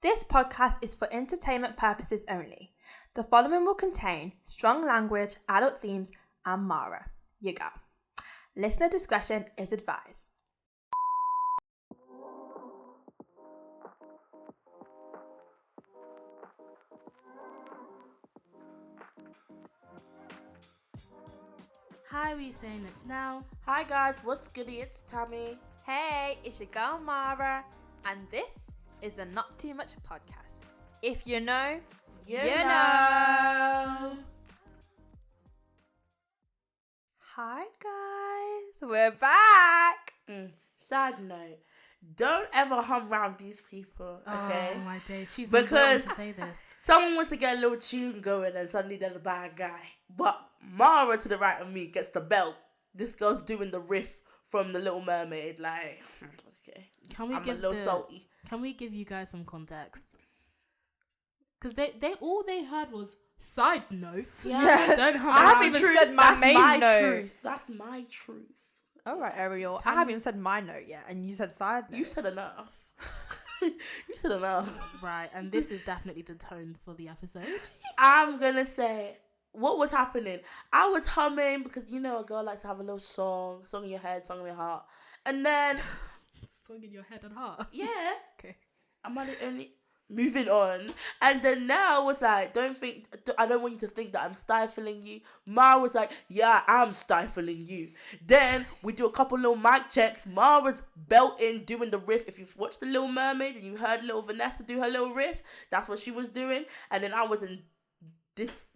This podcast is for entertainment purposes only. The following will contain strong language, adult themes, and Mara. You go. Listener discretion is advised. Hi, we saying it's now. Hi guys, what's goody? It's Tammie. Hey, it's your girl Mara, and this is the Not Too Much podcast. If you know, You know. Hi guys, we're back. Side note, don't ever hum around these people, okay? Oh my days, she's been waiting to say this. Someone wants to get a little tune going and suddenly they're the bad guy. But Mara to the right of me gets the belt. This girl's doing the riff from The Little Mermaid. Like, okay, I'm a little salty. Can we give you guys some context? Because they all they heard was side notes. Yeah. Don't hum I around. haven't even said my main note. Truth. That's my truth. All right, Ariel. Tell I haven't me- even said my note yet, and you said side note. You said enough. You said enough. Right, and this is definitely the tone for the episode. I'm gonna say what was happening. I was humming because you know a girl likes to have a little song in your head, song in your heart, and then Song in your head and heart. yeah, Okay. am I the only moving on? And then now was like, I don't want you to think that I'm stifling you. Ma was like, yeah, I'm stifling you. Then we do a couple little mic checks. Ma was belting, doing the riff. If you've watched The Little Mermaid and you heard little Vanessa do her little riff, that's what she was doing. And then I was in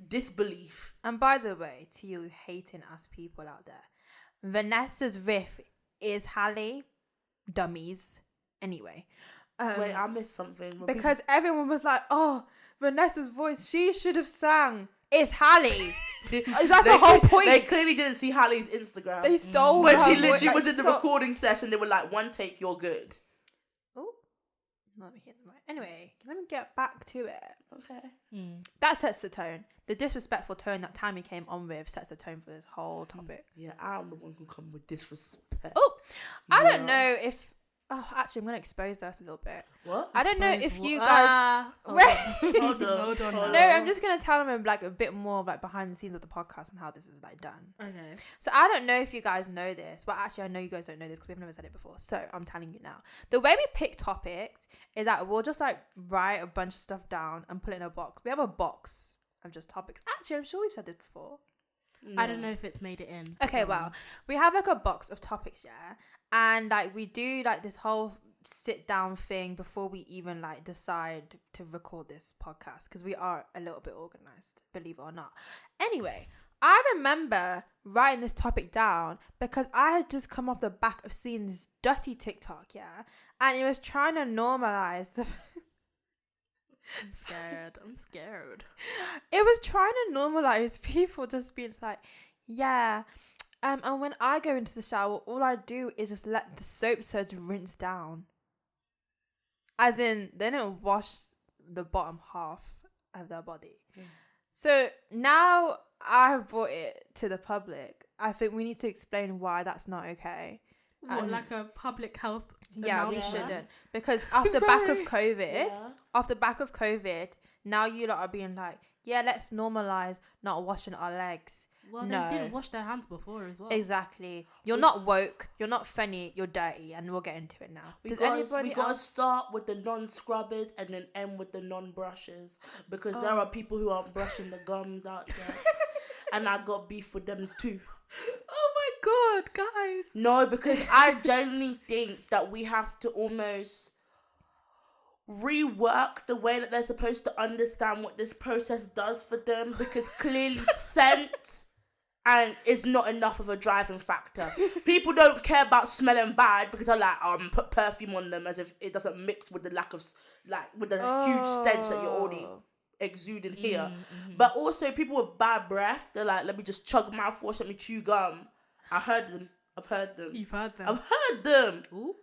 disbelief. And by the way, to you hating ass people out there, Vanessa's riff is Halle, dummies. Anyway. Wait, I missed something. Because everyone was like, oh, Vanessa's voice, she should have sang. It's Halle. That's the whole point. They clearly didn't see Hallie's Instagram. They stole When her she voice, literally like, was in the recording session, they were like, one take, you're good. Oh, let me hit the mic. Anyway, let me get back to it. Okay. That sets the tone. The disrespectful tone that Tammie came on with sets the tone for this whole topic. Yeah, I'm the one who come with disrespect. Oh, I Yeah. don't know if... Oh, actually, I'm going to expose us a little bit. What? I don't know Expose if what? you guys... Hold on. Hold on. No, I'm just going to tell them like a bit more like behind the scenes of the podcast and how this is like done. Okay. So I don't know if you guys know this, but actually I know you guys don't know this because we've never said it before. So I'm telling you now. The way we pick topics is that we'll just like write a bunch of stuff down and put it in a box. We have a box of just topics. Actually, I'm sure we've said this before. I don't know if it's made it in. Okay, well, we have like a box of topics, yeah? And like we do like this whole sit down thing before we even like decide to record this podcast because we are a little bit organized, believe it or not. Anyway, I remember writing this topic down because I had just come off the back of seeing this dirty TikTok, yeah? And it was trying to normalize the... I'm scared. It was trying to normalize people just being like, yeah, and when I go into the shower, all I do is just let the soap suds rinse down. As in, they don't wash the bottom half of their body. So now I've brought it to the public. I think we need to explain why that's not okay. What, like a public health? Yeah, we announcement? shouldn't. Because off the back of Yeah. COVID, now you lot are being like, yeah, let's normalize not washing our legs. Well, No. they didn't wash their hands before as well. Exactly. You're not woke, you're not funny, you're dirty, and we'll get into it now. We Does got anybody to else... start with the non-scrubbers and then end with the non-brushes because there are people who aren't brushing the gums out there. And I got beef with them too. Oh my God, guys. No, because I genuinely think that we have to almost rework the way that they're supposed to understand what this process does for them because clearly scent and is not enough of a driving factor. People don't care about smelling bad because they're like, put perfume on them as if it doesn't mix with the lack of, like, with the huge stench that you're already exuding here. But also people with bad breath, they're like, let me just chug mouthwash, let me chew gum. I've heard them. You've heard them. I've heard them. Ooh.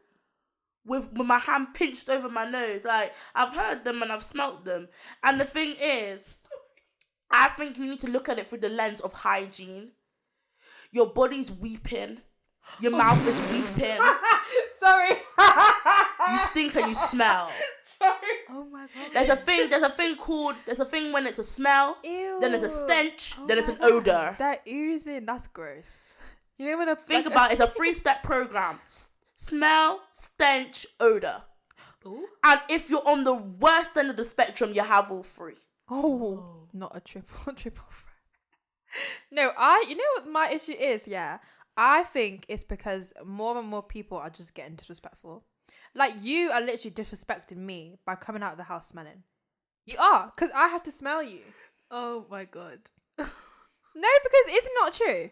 With my hand pinched over my nose. Like, I've heard them and I've smelt them. And the thing is, I think you need to look at it through the lens of hygiene. Your body's weeping. Your mouth is weeping. Sorry. You stink and you smell. Sorry. Oh my god. There's a thing when it's a smell, Ew. then it's a stench, Oh then it's my an God. odor. That oozing, that's gross. You know when a Think about it, it's a 3-step program. Smell, stench, odor. Ooh. And if you're on the worst end of the spectrum, you have all 3. Oh, not a triple threat. No, you know what my issue is? Yeah, I think it's because more and more people are just getting disrespectful. Like, you are literally disrespecting me by coming out of the house smelling. You are, because I have to smell you. Oh my god. No, because it's not true.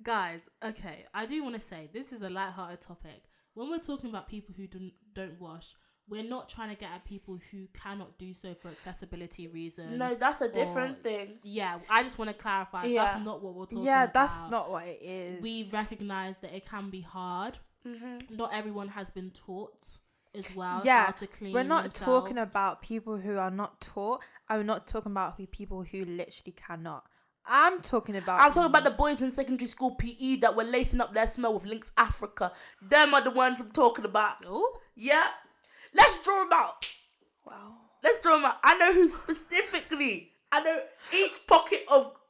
Guys, okay, I do want to say this is a light-hearted topic. When we're talking about people who don't wash, we're not trying to get at people who cannot do so for accessibility reasons. No, that's a different thing. Yeah, I just want to clarify. Yeah. That's not what we're talking about. Yeah, that's not what it is. We recognize that it can be hard. Mm-hmm. Not everyone has been taught as well how to clean we're not themselves. talking about people who are not taught. I'm not talking about people who literally cannot. I'm talking about the boys in secondary school PE that were lacing up their smell with Lynx Africa. Them are the ones I'm talking about. Oh, Yeah. Let's draw them out. Wow. Let's draw them out. I know who specifically. I know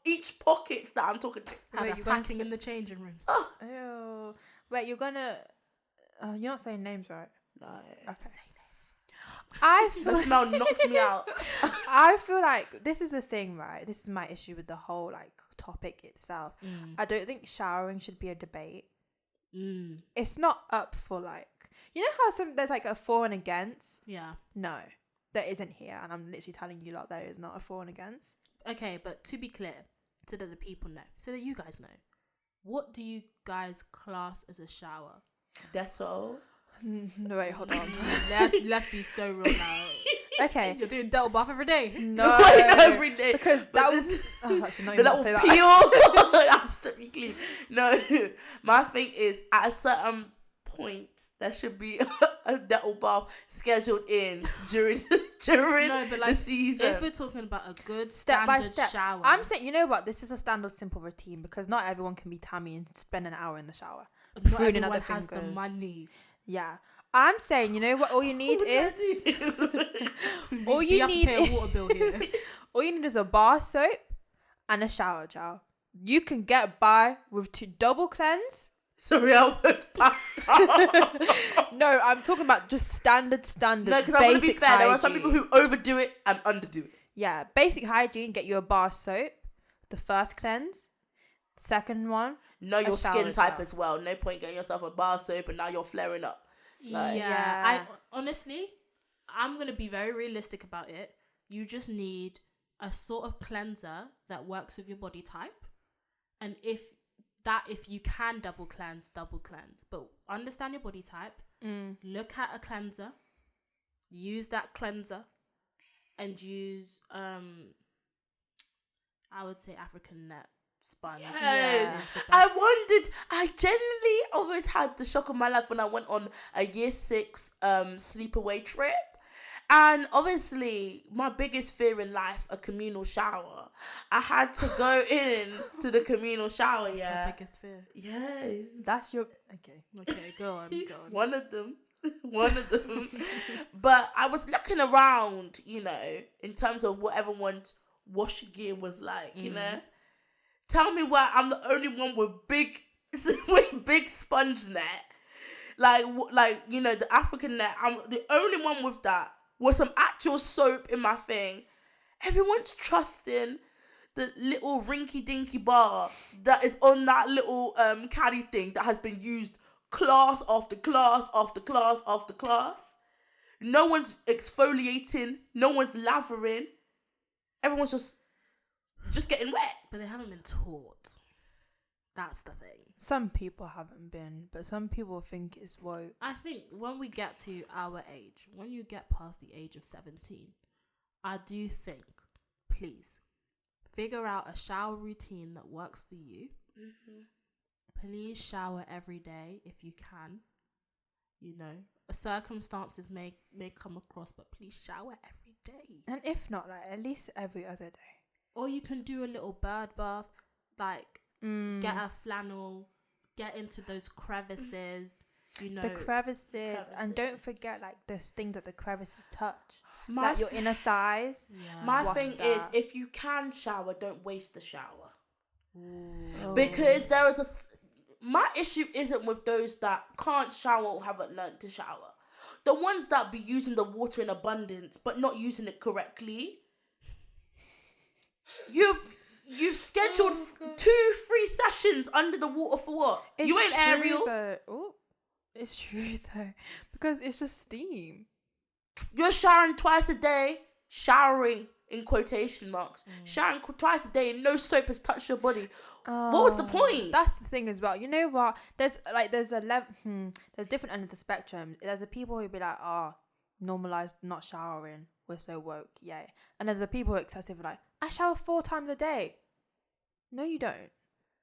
each pockets that I'm talking to. Wait, that's you're gonna hacking say- in the changing rooms. Oh. Ew. Wait, you're gonna... you're not saying names, right? No. Okay. Say names. I feel The smell knocks me out. I feel like this is the thing, right? This is my issue with the whole like topic itself. I don't think showering should be a debate. It's not up for like, you know how there's like a for and against? Yeah. No, there isn't here, and I'm literally telling you like there is not a for and against. Okay, but to be clear, so that the people know, so that you guys know, what do you guys class as a shower? Dettol. No, wait, hold on. Let's be so real now. Okay, You're doing Dettol bath every day. no, Every day. because But that this- was. Oh, actually, not The even little say that. peel. That's strictly clean. No, my thing is at a certain point there should be a Dettol bath scheduled in during No, but like, the season. if we're talking about a good Step by standard step. shower, I'm saying, you know what? This is a standard, simple routine because not everyone can be Tammie and spend an hour in the shower. not pruning everyone other has the fingers. money. Yeah, I'm saying, you know what? All you need is all We you have to need pay a is water bill here. all you need is a bar soap and a shower gel. You can get by with 2 double cleanse. Sorry, I was passed. No, I'm talking about just standard. No, because I'm gonna be basic fair. There are some people hygiene. who overdo it and underdo it. Yeah, basic hygiene. Get you a bar soap. The first cleanse. Second one. Know your shower skin type gel. as well. No point getting yourself a bar soap and now you're flaring up. Like, yeah, yeah. honestly, I'm gonna be very realistic about it. You just need a sort of cleanser that works with your body type, and if you can double cleanse, but understand your body type. Look at a cleanser, use that cleanser, and use I would say African net sponge. Yes. Is the I best. wondered. I genuinely always had the shock of my life when I went on a year 6 sleepaway trip. And obviously, my biggest fear in life, a communal shower. I had to go in to the communal shower, That's yeah. your biggest fear. Yes. That's your okay. Okay, go on. One of them. One of them. But I was looking around, you know, in terms of what everyone's wash gear was like, you know. Tell me why I'm the only one with big sponge net. Like, you know, the African net. I'm the only one with that. With some actual soap in my thing. Everyone's trusting the little rinky dinky bar that is on that little caddy thing that has been used class after class after class after class. No one's exfoliating. No one's lathering. Everyone's just getting wet. But they haven't been taught. That's the thing. Some people haven't been, but some people think it's woke. I think when we get to our age, when you get past the age of 17, I do think, please, figure out a shower routine that works for you. Please shower every day if you can. You know, circumstances may come across, but please shower every day. And if not, like at least every other day. Or you can do a little bird bath, like get a flannel, get into those crevices, You know, The crevices. And don't forget, like, this thing that the crevices touch. My Like your inner thighs. yeah. My Wash thing is, that. if you can shower, don't waste the shower. Ooh. Because there is my issue isn't with those that can't shower or haven't learned to shower. The ones that be using the water in abundance but not using it correctly. You've scheduled 2-3 sessions under the water for what? It's You ain't true, Ariel. though. Ooh, it's true though, because it's just steam. You're showering twice a day. Showering in quotation marks. Showering twice a day and no soap has touched your body. What was the point? That's the thing as well. You know what? There's a level. There's different ends of the spectrum. There's the people who be like, normalized not showering. We're so woke, yeah. And there's the people who are excessive, like, I shower 4 times a day. No, you don't.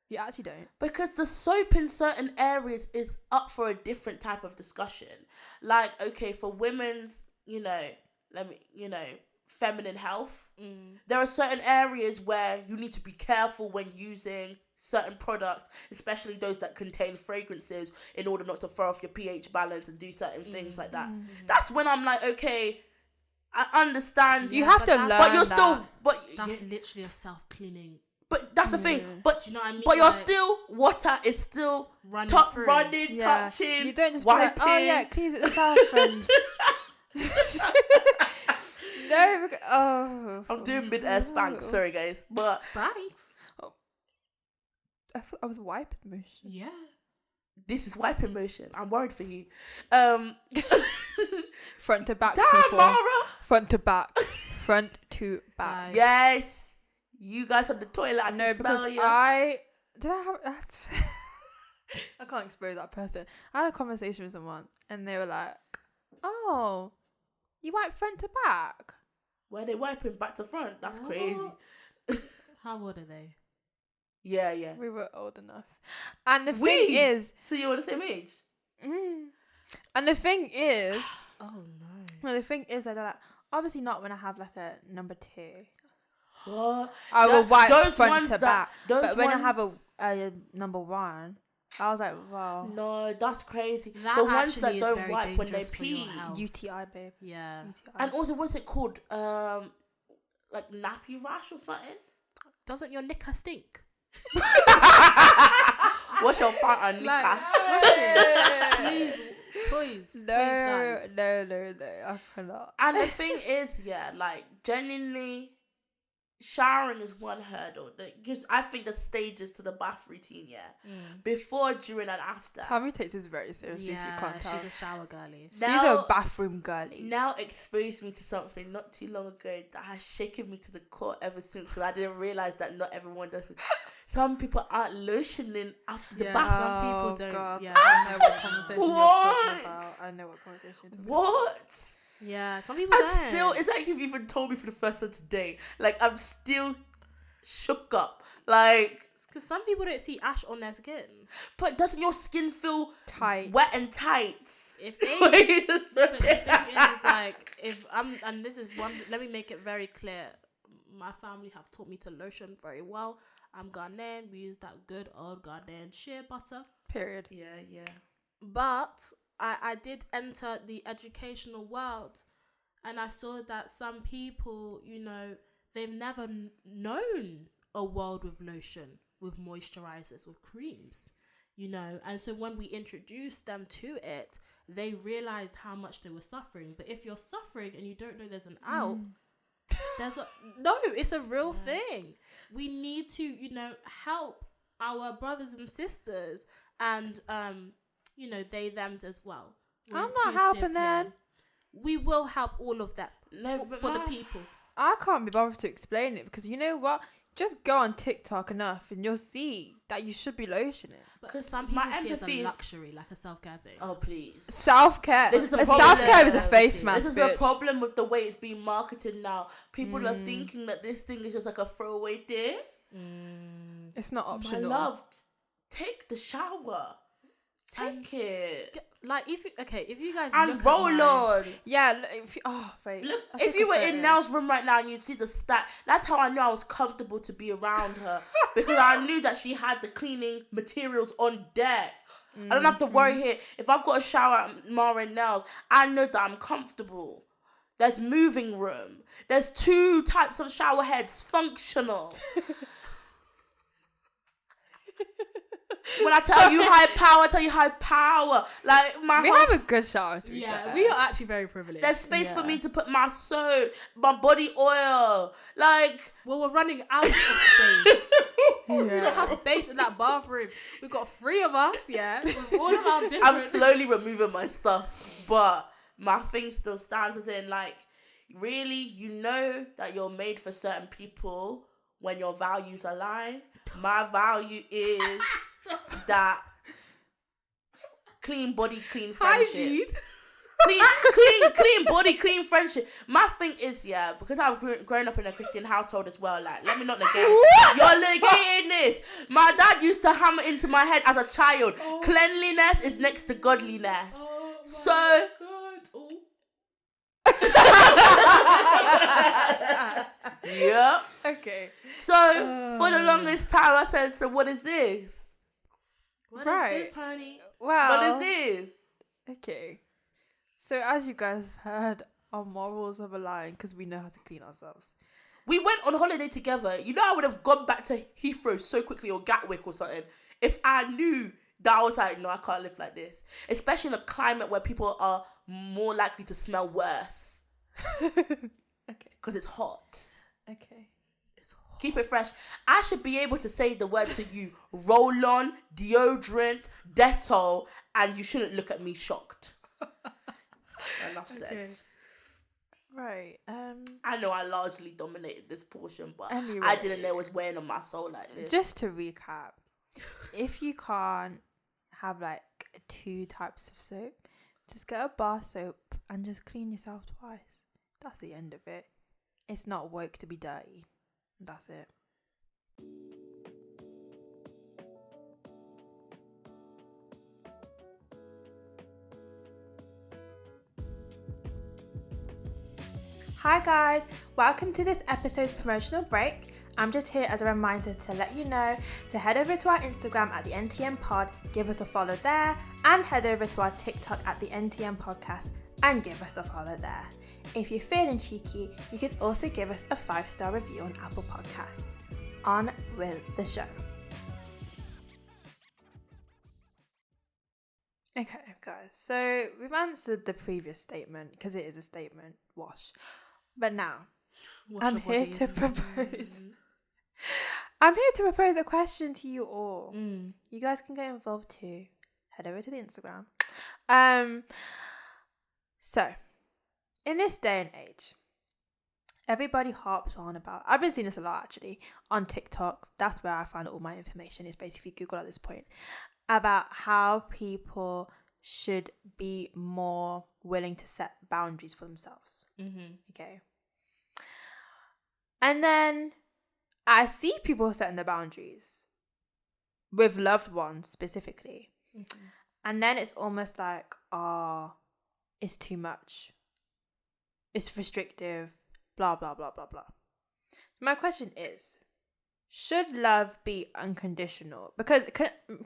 You actually don't. Because the soap in certain areas is up for a different type of discussion. Like, okay, for women's, feminine health, there are certain areas where you need to be careful when using certain products, especially those that contain fragrances, in order not to throw off your pH balance and do certain things like that. That's when I'm like, okay, I understand. You have to learn, but you're still, that's literally a self-cleaning. But that's the thing. But do you know what I mean? But you're still, water is still running, touching. You don't just wiping. be like, oh yeah, it cleans itself. And no, I'm doing mid-air spanks. Sorry, guys. But Spanks? I thought I was wiping motion. Yeah. this is wiping motion. I'm worried for you. Front to back, Damn, people. Mara. Front to back. Front to back. Yes. You guys on the toilet. I No, can smell because you. I can't expose that person. I had a conversation with someone and they were like, oh, you wipe front to back? Where they wiping back to front? That's crazy. How old are they? Yeah. We were old enough. And the thing is... So you were the same age? And the thing is... Oh, no. Well, the thing is that they're like, obviously not when I have like a number 2. What? I will wipe those front ones to that- back. those But when I have ones- a number 1, I was like, wow. No, that's crazy. That The ones that actually is don't very wipe when they dangerous for your pee. health. UTI, babe. Yeah. UTI. And also, what's it called? Like nappy rash or something? Doesn't your knicker stink? What's your partner, Nika? Please, No, guys. no, I cannot. And the thing is, like, genuinely, showering is one hurdle. Just, I think the stages to the bath routine, before, during, and after. Tammie takes this very seriously, if you can't tell. She's a shower girly. She's a bathroom girly. Now exposed me to something not too long ago that has shaken me to the core ever since, because I didn't realize that not everyone does it. Some people aren't lotioning after the bath. Some people don't. God. Yeah. I know what conversation you're talking about. I know what conversation you're talking about. What? Yeah, some people I'm don't. still, it's like you've even told me for the first time today. Like, I'm still shook up. Like, Because some people don't see ash on their skin. but doesn't your skin feel Tight. wet and tight? If they... Wait, But the thing is, like, if I'm... And this is one... Let me make it very clear. My family have taught me to lotion very well. I'm Ghanaian. We use that good old Ghanaian shea butter. Period. Yeah. But I did enter the educational world, and I saw that some people, they've never known a world with lotion, with moisturizers, with creams, and so when we introduced them to it, they realized how much they were suffering. But if you're suffering and you don't know there's an out, it's a real thing. We need to, help our brothers and sisters, and they them as well. We're I'm not helping them. We will help all of them. No, but for the people. I can't be bothered to explain it because you know what? Just go on TikTok enough and you'll see that you should be lotioning. Because some people see it as a luxury, like a self-care thing. Oh, please. Self-care. This is a problem. Self-care is a face mask, This is bitch. a problem with the way it's being marketed now. People are thinking that this thing is just like a throwaway thing. It's not optional. My love, take the shower. Take it. Like, if you guys And look roll at my, on. Yeah. Wait. Look, if you were in Nelle's room right now and you'd see the stat, that's how I knew I was comfortable to be around her. Because I knew that she had the cleaning materials on deck. I don't have to worry here. If I've got a shower at Mara Nails, I know that I'm comfortable. There's moving room. There's 2 types of shower heads, functional. When I tell you high power, I tell you high power. Like we have a good shower. To be fair. We are actually very privileged. There's space for me to put my soap, my body oil. Like, well, we're running out of space. We don't have space in that bathroom. We've got 3 of us, with all of our different. I'm slowly removing my stuff, but my thing still stands as in, like, really, you know that you're made for certain people when your values align. My value is that clean body, clean friendship. Hygiene. Clean body, clean friendship. My thing is, because I've grown up in a Christian household as well, like, let me not negate. You're negating this. My dad used to hammer into my head as a child. Cleanliness is next to godliness. So... Yep. Okay. So for the longest time, I said, "So what is this? What is this, honey? Wow. What is this?" Okay. So as you guys have heard, our morals of a line because we know how to clean ourselves. We went on holiday together. You know, I would have gone back to Heathrow so quickly or Gatwick or something if I knew that I was like, no, I can't live like this. Especially in a climate where people are more likely to smell worse. Okay. Because it's hot. Okay. It's hot. Keep it fresh. I should be able to say the words to you: roll-on, deodorant, Dettol, and you shouldn't look at me shocked. Enough said. Okay. Right. I know I largely dominated this portion, but anyway, I didn't know it was weighing on my soul like this. Just to recap, if you can't have like 2 types of soap, just get a bar soap and just clean yourself twice. That's the end of it. It's not woke to be dirty. That's it. Hi guys, welcome to this episode's promotional break. I'm just here as a reminder to let you know to head over to our Instagram at the NTM Pod, give us a follow there, and head over to our TikTok at the NTM Podcast and give us a follow there. If you're feeling cheeky, you can also give us a 5-star review on Apple Podcasts. On with the show. Okay, guys, so we've answered the previous statement because it is a statement, wash. But now, I'm here to propose. I'm here to propose a question to you all. You guys can get involved too. Head over to the Instagram. So, in this day and age, everybody harps on about, I've been seeing this a lot actually, on TikTok. That's where I find all my information. It's basically Google at this point. About how people should be more willing to set boundaries for themselves. Okay. And then I see people setting the boundaries with loved ones specifically. And then it's almost like, it's too much. It's restrictive, blah, blah, blah, blah, blah. My question is, should love be unconditional? Because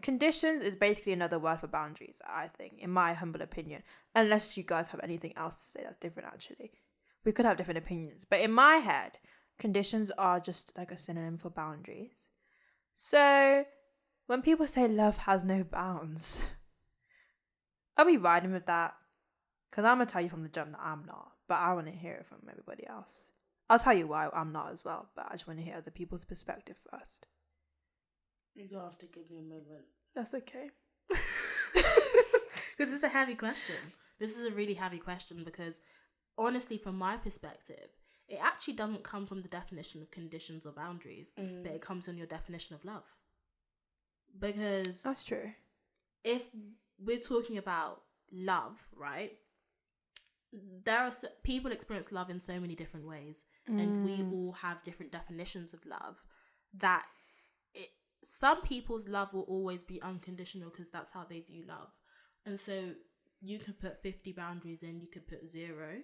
conditions is basically another word for boundaries, I think, in my humble opinion. Unless you guys have anything else to say that's different, actually. We could have different opinions. But in my head, conditions are just like a synonym for boundaries. So, when people say love has no bounds, are we riding with that? Because I'm going to tell you from the jump that I'm not. But I want to hear it from everybody else. I'll tell you why I'm not as well, but I just want to hear other people's perspective first. You're going to have to give me a moment. That's okay. Because it's a heavy question. This is a really heavy question because, honestly, from my perspective, it actually doesn't come from the definition of conditions or boundaries, but it comes from your definition of love. Because... That's true. If we're talking about love, right? There are people experience love in so many different ways, and we all have different definitions of love. That some people's love will always be unconditional because that's how they view love, and so you could put 50 boundaries in, you could put 0,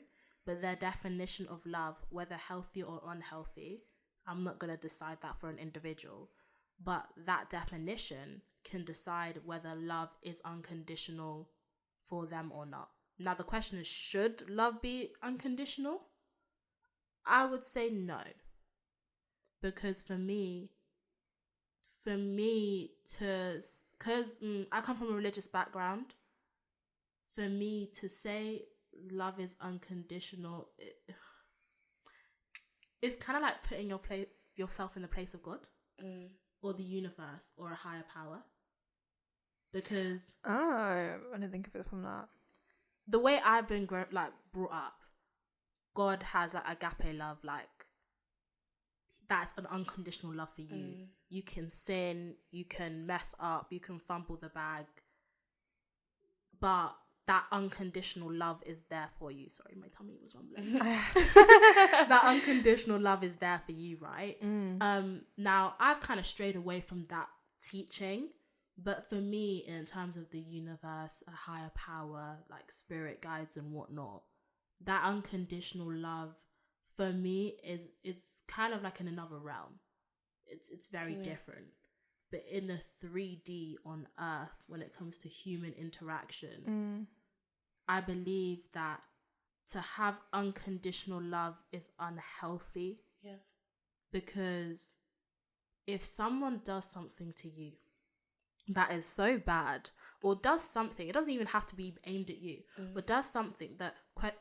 but their definition of love, whether healthy or unhealthy, I'm not going to decide that for an individual, but that definition can decide whether love is unconditional for them or not. Now, the question is, should love be unconditional? I would say no. Because for me because I come from a religious background, for me to say love is unconditional, it's kind of like putting yourself in the place of God or the universe or a higher power. Because I didn't think of it from that. The way I've been brought up, God has like agape love, like that's an unconditional love for you. You can sin, you can mess up, you can fumble the bag, but that unconditional love is there for you. Sorry, my tummy was rumbling. That unconditional love is there for you, right? Now, I've kind of strayed away from that teaching, but for me, in terms of the universe, a higher power, like spirit guides and whatnot, that unconditional love for me it's kind of like in another realm. It's very different. But in the 3D on Earth, when it comes to human interaction, I believe that to have unconditional love is unhealthy. Yeah. Because if someone does something to you that is so bad, or does something, it doesn't even have to be aimed at you, but does something that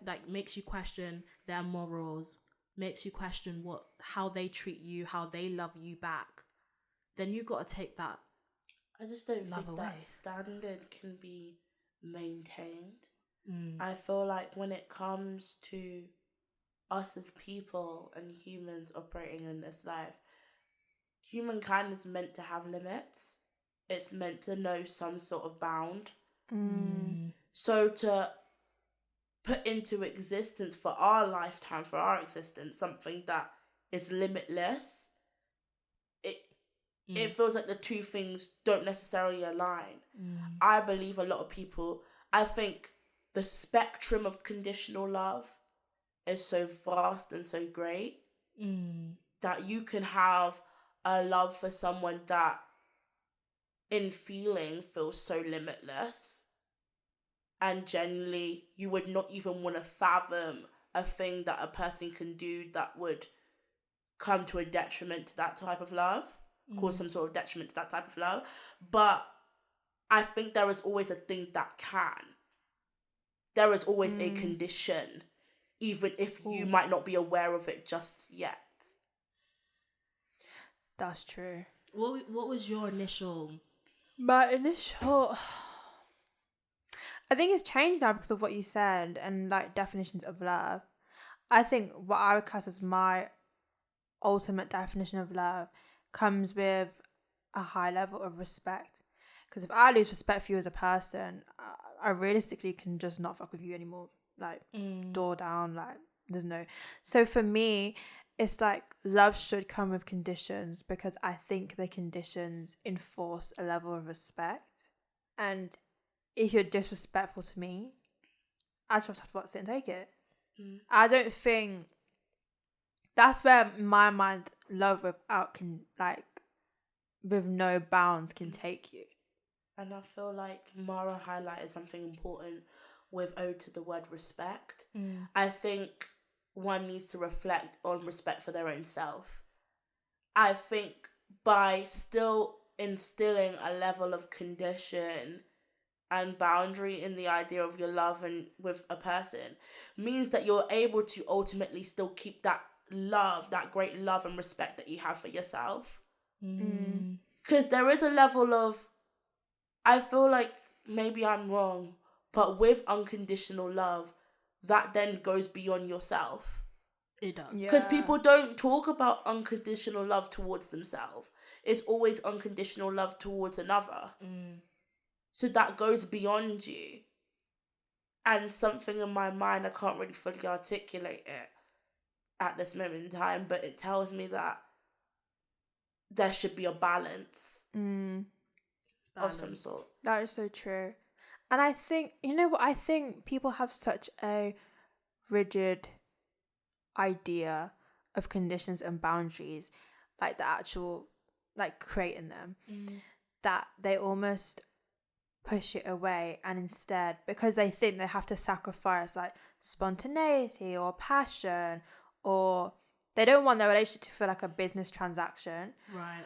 like makes you question their morals, makes you question how they treat you, how they love you back, then you got to take that. I just don't love think away. that standard can be maintained. I feel like when it comes to us as people and humans operating in this life, humankind is meant to have limits. It's meant to know some sort of bound. So to put into existence for our lifetime, for our existence, something that is limitless, it feels like the two things don't necessarily align. I believe a lot of people, I think the spectrum of conditional love is so vast and so great that you can have a love for someone that in feeling feels so limitless, and genuinely you would not even want to fathom a thing that a person can do that would come to a detriment to that type of love, cause some sort of detriment to that type of love. But I think there is always a thing that can. There is always a condition, even if you might not be aware of it just yet. That's true. What was your initial... My initial... I think it's changed now because of what you said and like definitions of love. I think what I would class as my ultimate definition of love comes with a high level of respect. Because if I lose respect for you as a person, I realistically can just not fuck with you anymore. Like, door down, like, there's no... So for me, it's like love should come with conditions, because I think the conditions enforce a level of respect. And if you're disrespectful to me, I just have to sit and take it. I don't think... That's where my mind, love without with no bounds can take you. And I feel like Mara highlighted something important with ode to the word respect. I think one needs to reflect on respect for their own self. I think by still instilling a level of condition and boundary in the idea of your love and with a person means that you're able to ultimately still keep that love, that great love and respect that you have for yourself. Because there is a level of, I feel like maybe I'm wrong, but with unconditional love, that then goes beyond yourself. It does. Because people don't talk about unconditional love towards themselves. It's always unconditional love towards another. So that goes beyond you. And something in my mind, I can't really fully articulate it at this moment in time, but it tells me that there should be a balance. Of some sort. That is so true. And I think, you know what, I think people have such a rigid idea of conditions and boundaries, like the actual, like creating them. that they almost push it away, and instead, because they think they have to sacrifice like spontaneity or passion, or they don't want their relationship to feel like a business transaction, Right.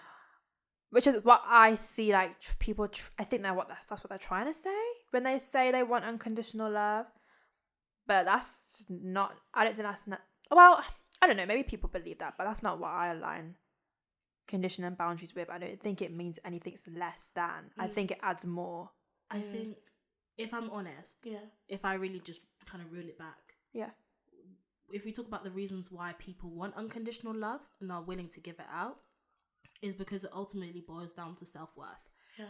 which is what I see. Like people, I think that's what they're trying to say when they say they want unconditional love, but that's not. I don't think that's not. Well, I don't know. Maybe people believe that, but that's not what I align condition and boundaries with. I don't think it means anything's less than. I think it adds more. I think, if I'm honest, if I really just kind of reel it back, if we talk about the reasons why people want unconditional love and are willing to give it out, is because it ultimately boils down to self-worth. Yeah.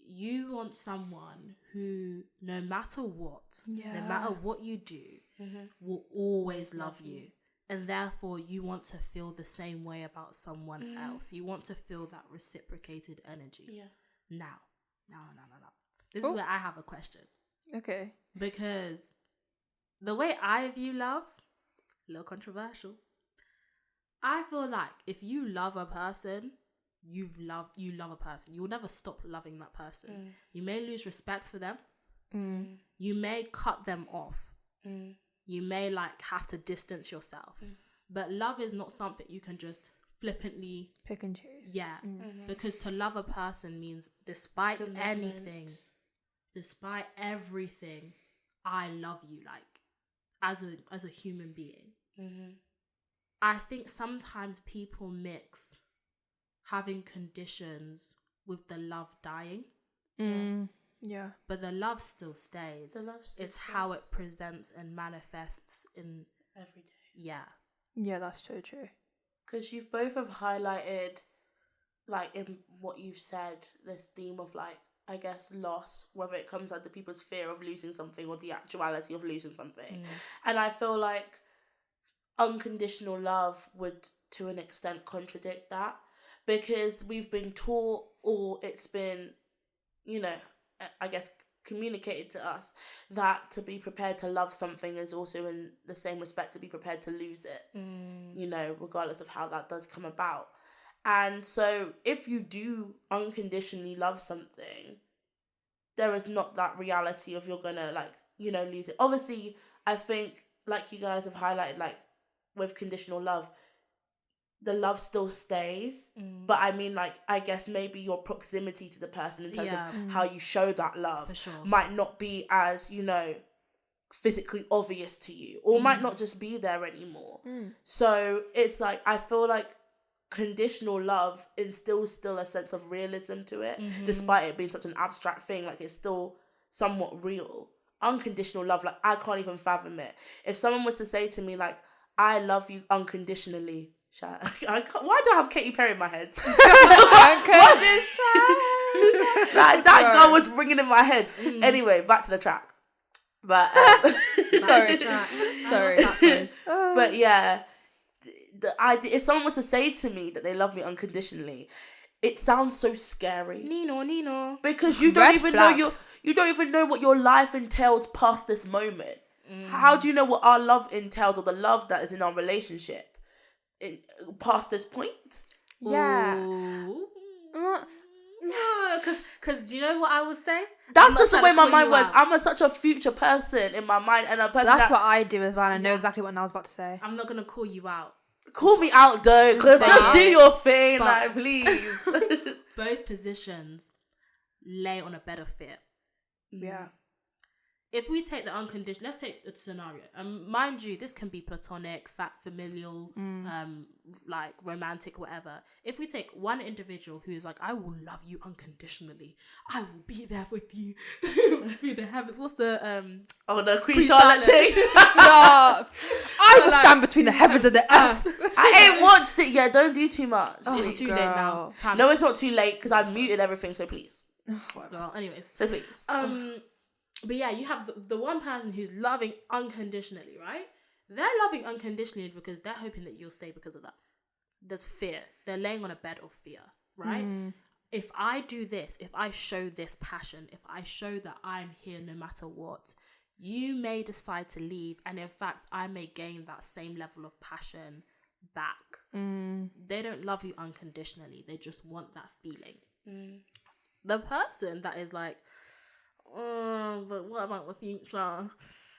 You want someone who, no matter what, no matter what you do, will always love you. And therefore, you want to feel the same way about someone else. You want to feel that reciprocated energy. Yeah. Now. This is where I have a question. Okay. Because the way I view love, a little controversial. I feel like if you love a person, you love a person. You'll never stop loving that person. You may lose respect for them. You may cut them off. You may like have to distance yourself. But love is not something you can just flippantly pick and choose. Yeah. Because to love a person means despite anything, despite everything, I love you, like as a human being. I think sometimes people mix having conditions with the love dying. Yeah. But the love still stays. It's how it presents and manifests in every day. Yeah. Yeah, that's so true. Because you've both have highlighted, like in what you've said, this theme of like, I guess, loss, whether it comes under people's fear of losing something or the actuality of losing something. And I feel like unconditional love would, to an extent, contradict that, because we've been taught, or it's been, you know, I guess communicated to us that to be prepared to love something is also in the same respect to be prepared to lose it, you know, regardless of how that does come about. And so if you do unconditionally love something, there is not that reality of you're gonna, like, you know, lose it. Obviously, I think, like you guys have highlighted, like with conditional love, the love still stays, but I mean, like, I guess maybe your proximity to the person in terms of how you show that love For sure. might not be as, you know, physically obvious to you, or might not just be there anymore. So it's like, I feel like conditional love instills still a sense of realism to it, despite it being such an abstract thing. Like, it's still somewhat real. Unconditional love, like, I can't even fathom it. If someone was to say to me, like, I love you unconditionally, why do I have Katy Perry in my head? Like, that girl was ringing in my head. Anyway, back to the track. But sorry. But yeah, the idea, if someone was to say to me that they love me unconditionally, it sounds so scary. Nino. Because you don't even know what your life entails past this moment. How do you know what our love entails, or the love that is in our relationship past this point? Yeah. Because you know what I would say? That's just the way my mind works. I'm such a future person in my mind, and a person that's what I do as well. And I know exactly what I was about to say. I'm not gonna call you out. Call me out, though, because just do your thing, like, please. Both positions lay on a bed of fear. Yeah. If we take the unconditional, let's take the scenario. Mind you, this can be platonic, familial, like romantic, whatever. If we take one individual who is like, I will love you unconditionally. I will be there with you through the heavens. What's the the Queen Charlotte thing? Stop. I will stand between the heavens and the earth. I ain't watched it yet. Don't do too much. It's too late now. No, it's not too late, because I've muted everything. So please. Well, anyways. So please. But yeah, you have the one person who's loving unconditionally, right? They're loving unconditionally because they're hoping that you'll stay because of that. There's fear. They're laying on a bed of fear, right? If I do this, if I show this passion, if I show that I'm here no matter what, you may decide to leave. And in fact, I may gain that same level of passion back. They don't love you unconditionally. They just want that feeling. The person that is like, oh, but what about the future?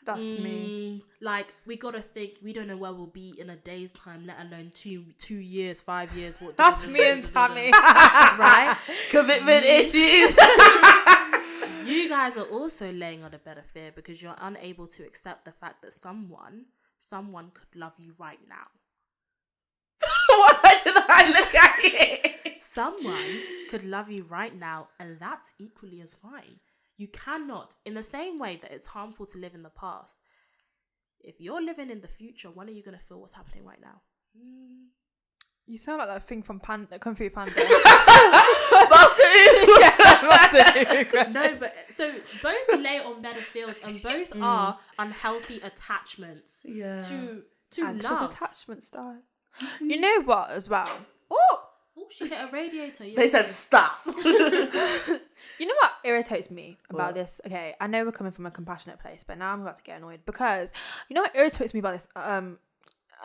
That's me. Like, we gotta think. We don't know where we'll be in a day's time, let alone 2 years, 5 years. What? That's me and Tammie. Right? Commitment issues. You guys are also laying on a bed of fear because you're unable to accept the fact that someone could love you right now. Why did I look at it? Someone could love you right now, and that's equally as fine. You cannot, in the same way that it's harmful to live in the past, if you're living in the future, when are you going to feel what's happening right now? You sound like that thing from Kung Fu Panda. No, but so both lay on better feels, and both are unhealthy attachments to Anxious love. attachment style. You know what as well? Oh, she hit a radiator. They said stop. You know what irritates me about this? Okay, I know we're coming from a compassionate place, but now I'm about to get annoyed because you know what irritates me about this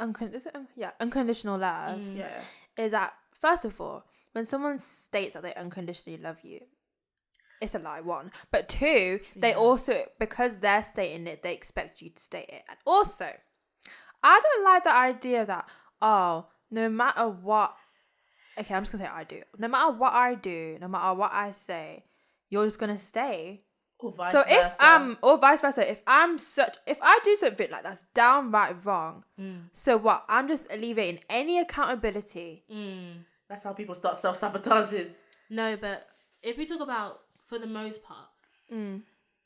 unconditional love is that, first of all, when someone states that they unconditionally love you, it's a lie, one. But two, they also, because they're stating it, they expect you to state it. And also, I don't like the idea that, no matter what, okay, I'm just going to say I do. No matter what I do, no matter what I say, you're just going to stay. Or vice so versa. or vice versa, if I do something like that's downright wrong, so what? I'm just alleviating any accountability. That's how people start self-sabotaging. No, but if we talk about, for the most part,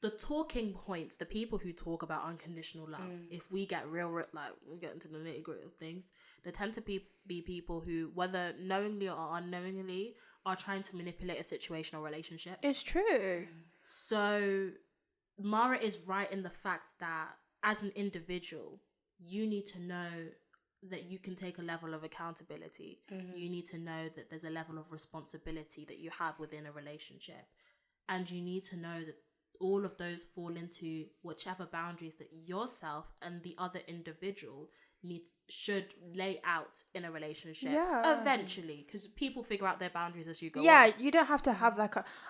the talking points, the people who talk about unconditional love, if we get real, like, we get into the nitty-gritty of things, they tend to be people who, whether knowingly or unknowingly, are trying to manipulate a situation or relationship. It's true. So Mara is right in the fact that as an individual, you need to know that you can take a level of accountability. You need to know that there's a level of responsibility that you have within a relationship. And you need to know that all of those fall into whichever boundaries that yourself and the other individual should lay out in a relationship eventually, because people figure out their boundaries as you go on. You don't have to have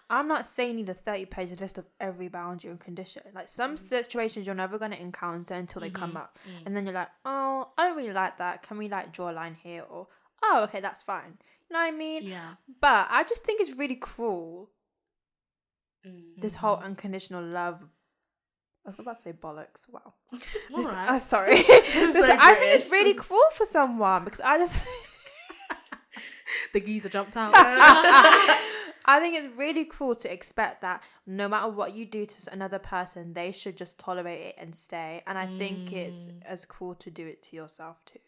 I'm not saying you need a 30-page list of every boundary and condition. Like, some situations you're never going to encounter until they come up, and then you're like, oh, I don't really like that, can we like draw a line here? Or, oh, okay, that's fine. You know what I mean? Yeah. But I just think it's really cruel, this whole unconditional love. I was about to say bollocks. Wow. Right. Sorry. I think it's really cruel for someone, because I just... The geezer jumped out. I think it's really cruel to expect that no matter what you do to another person, they should just tolerate it and stay. And I think it's as cruel to do it to yourself too.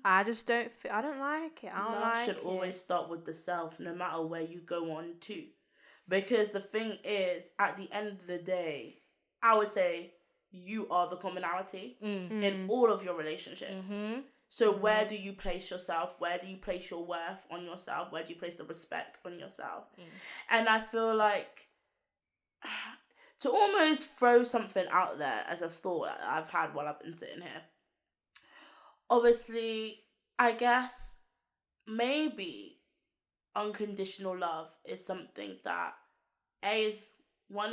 I just don't... I don't like it. Love should always start with the self, no matter where you go on to. Because the thing is, at the end of the day, I would say you are the commonality in all of your relationships. So where do you place yourself? Where do you place your worth on yourself? Where do you place the respect on yourself? And I feel like, to almost throw something out there as a thought that I've had while I've been sitting here. Obviously, I guess maybe unconditional love is something that is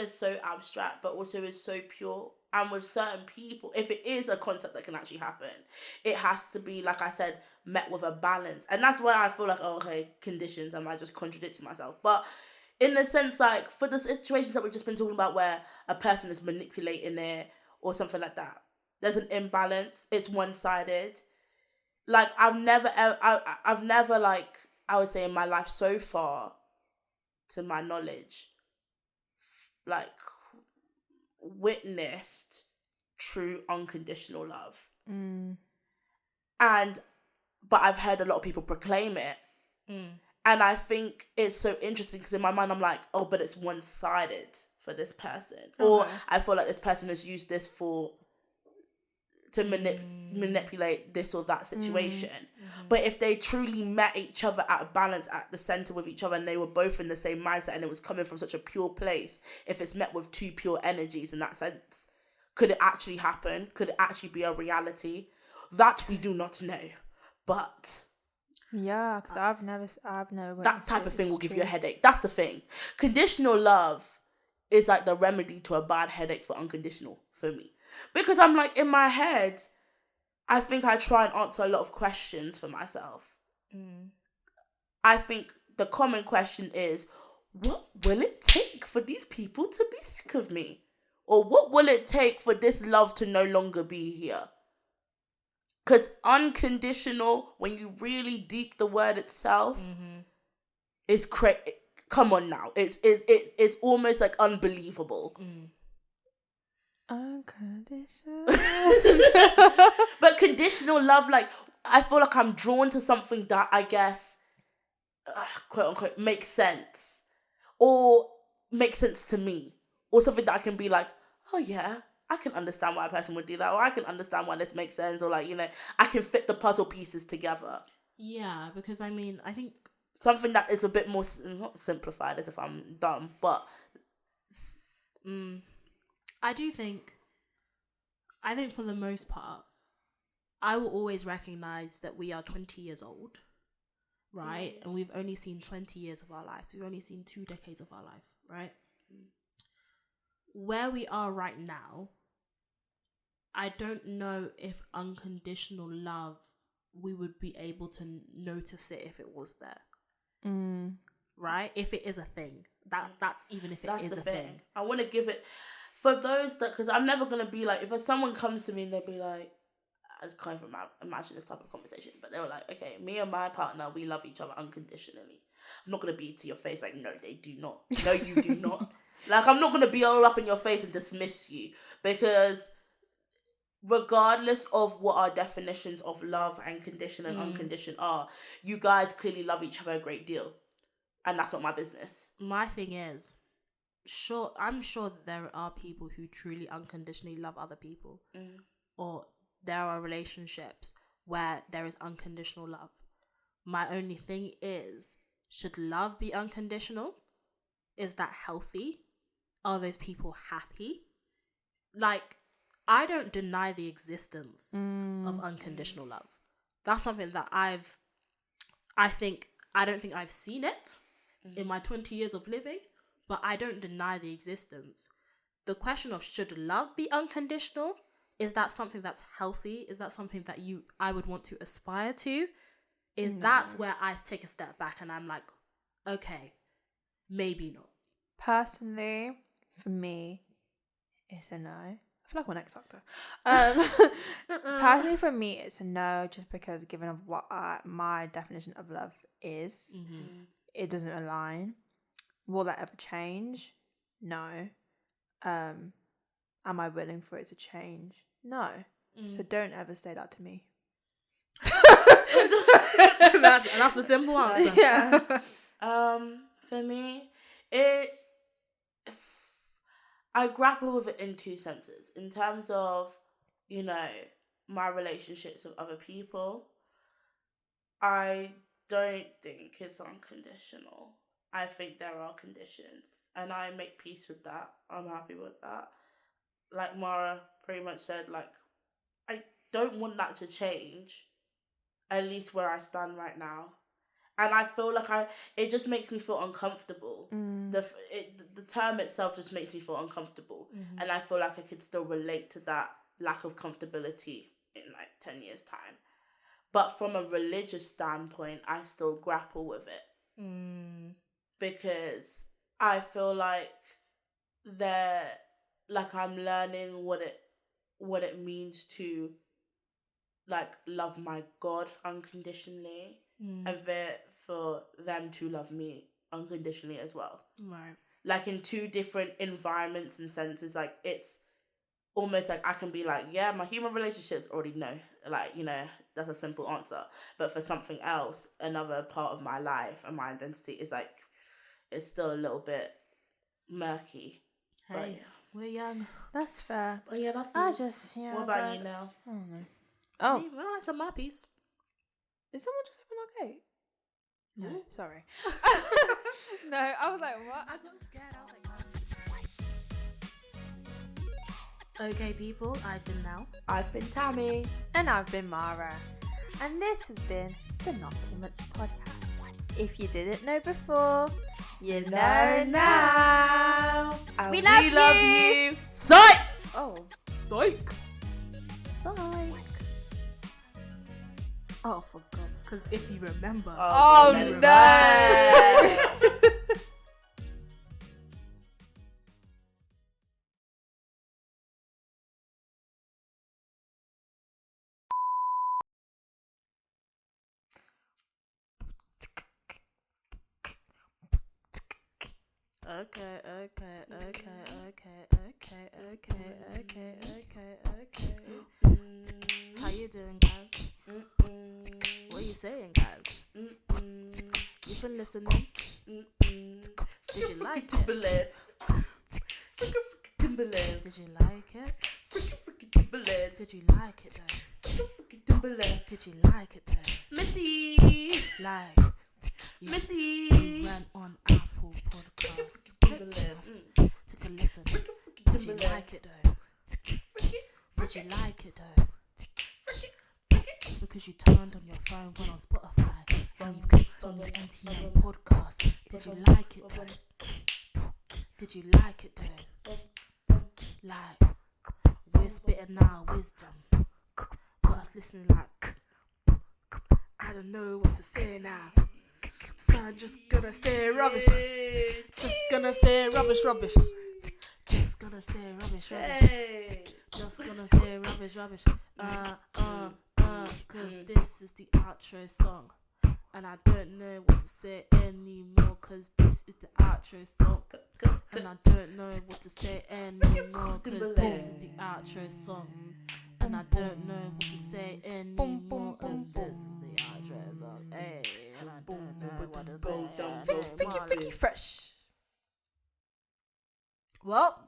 so abstract, but also is so pure. And with certain people, if it is a concept that can actually happen, it has to be, like I said, met with a balance. And that's why I feel like, conditions, am I just contradicting myself? But in the sense, like, for the situations that we've just been talking about where a person is manipulating it or something like that, there's an imbalance, it's one-sided. Like, I've never, like, I would say in my life so far, to my knowledge, like, witnessed true unconditional love. But I've heard a lot of people proclaim it. And I think it's so interesting because in my mind I'm like, but it's one-sided for this person. Or I feel like this person has used this to manipulate this or that situation. But if they truly met each other at a balance, at the center with each other, and they were both in the same mindset and it was coming from such a pure place, if it's met with two pure energies in that sense, could it actually happen? Could it actually be a reality? That we do not know. But Yeah, because I've never That witnessed type it, of thing it's will give you a true. headache. That's the thing. Conditional love is like the remedy to a bad headache for unconditional for me. Because I'm like, in my head, I think I try and answer a lot of questions for myself. I think the common question is, what will it take for these people to be sick of me? Or what will it take for this love to no longer be here? Because unconditional, when you really deep the word itself, is come on now. It's almost like unbelievable. Unconditional. But conditional love, like, I feel like I'm drawn to something that I guess, quote unquote, makes sense. Or makes sense to me. Or something that I can be like, oh yeah, I can understand why a person would do that. Or I can understand why this makes sense. Or like, you know, I can fit the puzzle pieces together. Yeah, because I mean, I think something that is a bit more, not simplified as if I'm dumb, but I think for the most part, I will always recognize that we are 20 years old, right? And we've only seen 20 years of our lives. We've only seen 2 decades of our life, right? Where we are right now, I don't know if unconditional love, we would be able to notice it if it was there. Right? If it is a thing. That's even if it is a thing. I want to give it, for those that, because I'm never going to be like, if someone comes to me and they'll be like, I can't even imagine this type of conversation, but they were like, okay, me and my partner, we love each other unconditionally. I'm not going to be to your face like, no, they do not. No, you do not. Like, I'm not going to be all up in your face and dismiss you, because regardless of what our definitions of love and condition and unconditioned are, you guys clearly love each other a great deal. And that's not my business. My thing is, I'm sure that there are people who truly unconditionally love other people. Or there are relationships where there is unconditional love. My only thing is, should love be unconditional? Is that healthy? Are those people happy? Like, I don't deny the existence of unconditional love. That's something that I don't think I've seen it in my 20 years of living, but I don't deny the existence. The question of should love be unconditional, is that something that's healthy? Is that something that I would want to aspire to? That's where I take a step back and I'm like, okay, maybe not. Personally, for me, it's a no. I feel like we're X Factor. Personally, for me, it's a no, just because given of what my definition of love is, it doesn't align. Will that ever change? No. Am I willing for it to change? No. So don't ever say that to me. that's the simple answer. Yeah. For me, I grapple with it in 2 senses. In terms of, you know, my relationships with other people, I don't think it's unconditional. I think there are conditions, and I make peace with that. I'm happy with that. Like Mara pretty much said, like, I don't want that to change, at least where I stand right now. And I feel like it just makes me feel uncomfortable. The term itself just makes me feel uncomfortable. And I feel like I could still relate to that lack of comfortability in like 10 years' time. But from a religious standpoint, I still grapple with it. Because I feel like I'm learning what it means to like love my God unconditionally, and for them to love me unconditionally as well. Right. Like in 2 different environments and senses. Like it's almost like I can be like, yeah, my human relationships already know. Like, you know, that's a simple answer. But for something else, another part of my life and my identity is like, it's still a little bit murky. Hey, but yeah. We're young. That's fair. But yeah, that's I it. just, yeah. What about you now? I don't know. Oh. Well, I said my piece. Did someone just open our gate? No, Ooh. sorry. No, I was like, what? I got scared. I was like, okay, people, I've been Nelle. I've been Tammie. And I've been Mara. And this has been the Not Too Much podcast. If you didn't know before, you know know now. And We love you. Psych! Oh, Psych. psych. Oh, for God's sake. Because if you remember. Oh, remember. no. Okay. How you doing, guys? What are you saying, guys? You've been listening. Did you like it? Timberland. Timberland. Did you like it? Timberland. Did you like it though? Timberland. Did you like it though? Missy. Like, you Missy. went on Apple Podcasts, clicked us, took a listen. Did you like it though? Did you like it though? Because you turned on your phone, went on Spotify, and you clicked on the NTM podcast. Did you like it though? Did you like it though? Like, we're spitting our wisdom. Got us listening like, I don't know what to say now. So I'm just gonna say rubbish. Just gonna say rubbish. Just gonna say rubbish. Just gonna say rubbish. Cause this is the outro song. And I don't know what to say anymore. Cause this is the outro song. And I don't know what to say anymore. Cause this is the outro song. And I don't know what to say anymore. Cause this is the outro song. Hey, and I don't know what to say. Thank you, fresh. Well.